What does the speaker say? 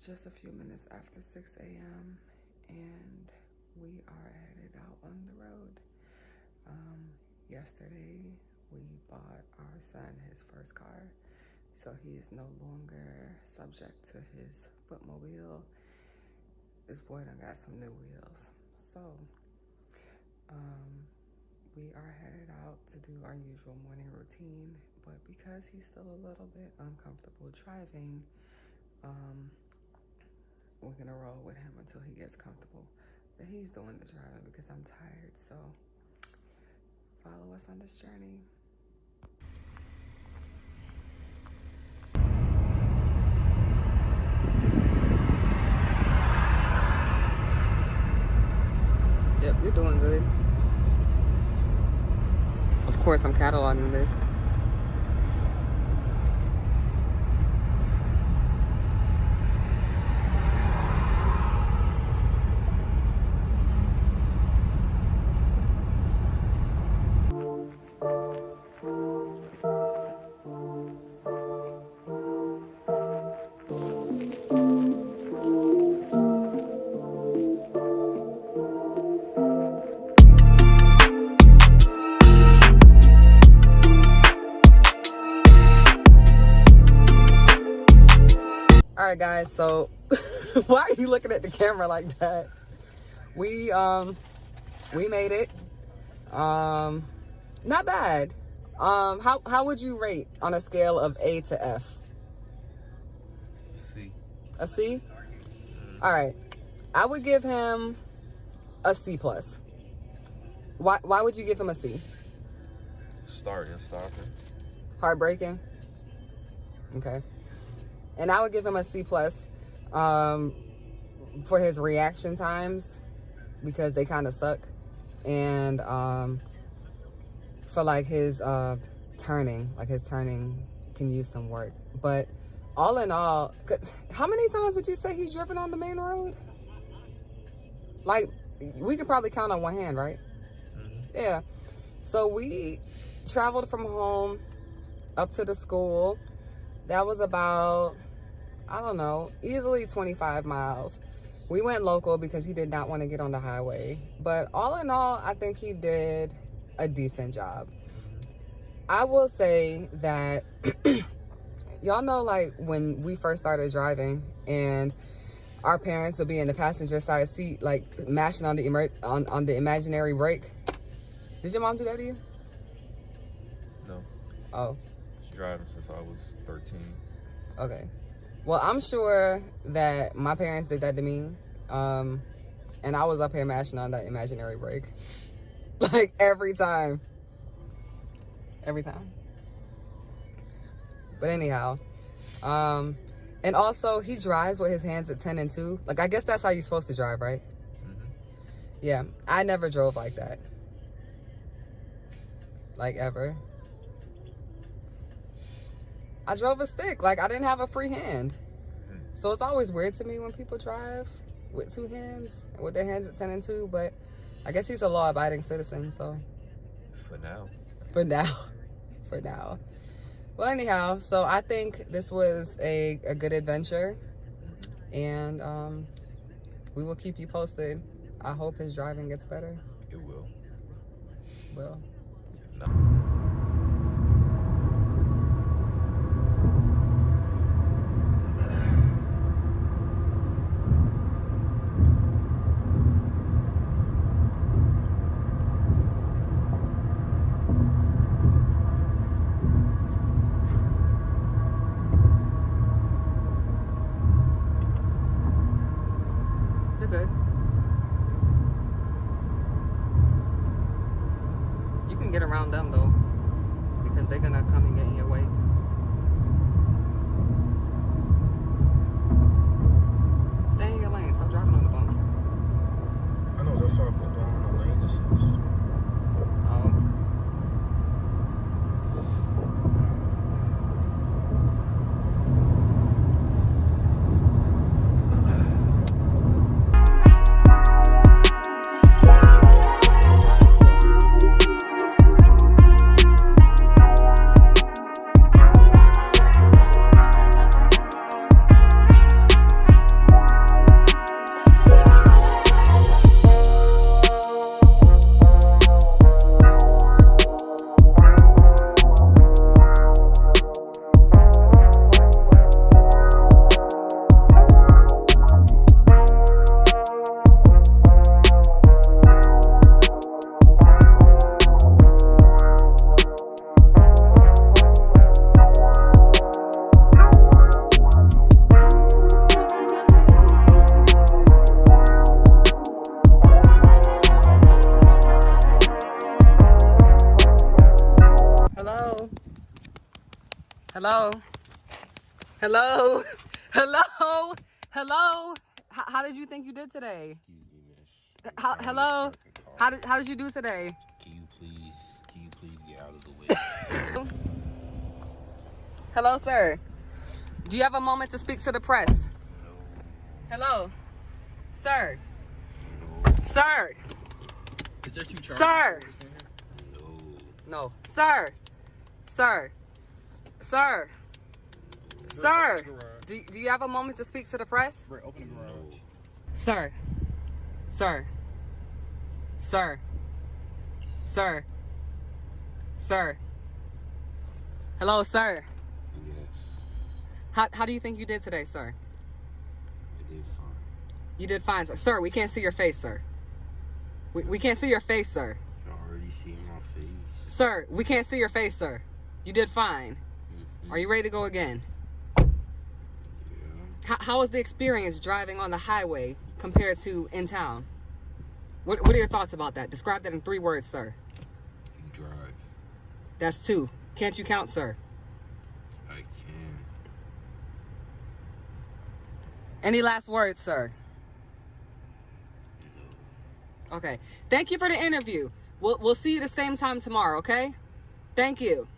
just a few minutes after 6 a.m. and we are headed out on the road. Yesterday, we bought our son his first car, so he is no longer subject to his footmobile. This boy done got some new wheels. So, we are headed out to do our usual morning routine, but because he's still a little bit uncomfortable driving, we're gonna roll with him until he gets comfortable. But he's doing the driving because I'm tired, so follow us on this journey. Yep, you're doing good. Of course, I'm cataloging this. All right, guys, so why are you looking at the camera like that? We made it. Not bad. How would you rate on a scale of A to F? C. A C? All right. I would give him a C plus. Why would you give him a C? Starting and stopping. Heartbreaking? Okay. And I would give him a C plus for his reaction times because they kind of suck. And for like his turning, his turning can use some work. But all in all, how many times would you say he's driven on the main road? Like, we could probably count on one hand, right? Mm-hmm. Yeah. So we traveled from home up to the school. That was about, I don't know, easily 25 miles. We went local because he did not want to get on the highway. But all in all, I think he did a decent job. I will say that, y'all know, like, when we first started driving and our parents would be in the passenger side seat, like, mashing on the imaginary brake. Did your mom do that to you? No. Oh. She's driving since I was 13. Okay. Well, I'm sure that my parents did that to me. And I was up here mashing on that imaginary brake. Like, every time. Every time. But anyhow. And also, he drives with his hands at 10 and 2. Like, I guess that's how you're supposed to drive, right? Mm-hmm. Yeah. I never drove like that. Like, ever. I drove a stick. Like, I didn't have a free hand. So it's always weird to me when people drive with two hands, with their hands at 10 and 2. But I guess he's a law-abiding citizen, so. For now. For now. For now. Well, anyhow, so I think this was a good adventure. And we will keep you posted. I hope his driving gets better. It will. Will. If not. You're good. You can get around them though, because they're gonna come and get in your way. Stay in your lane. Stop driving on the bumps. I know, that's why I put down on the lane distance. Oh. Hello? Hello? Hello? Hello? How did you think you did today? Excuse me, miss. Hello? How did you do today? Can you please get out of the way? Hello, sir. Do you have a moment to speak to the press? No. Hello? Sir? No. Sir? Is there 2 charges? Sir! No. No. Sir! Sir! Sir! Sir! Do you have a moment to speak to the press? Right, open the garage. Sir. Sir. Sir. Sir. Sir. Hello, sir. Yes. How do you think you did today, sir? I did fine. You did fine, sir. Sir, we can't see your face, sir. We can't see your face, sir. You already seeing my face. Sir, we can't see your face, sir. You did fine. Mm-hmm. Are you ready to go again? Yeah. How was the experience driving on the highway compared to in town? What are your thoughts about that? Describe that in 3 words, sir. You drive. That's 2. Can't you count, sir? I can. Any last words, sir? No. Okay. Thank you for the interview. We'll see you the same time tomorrow, okay? Thank you.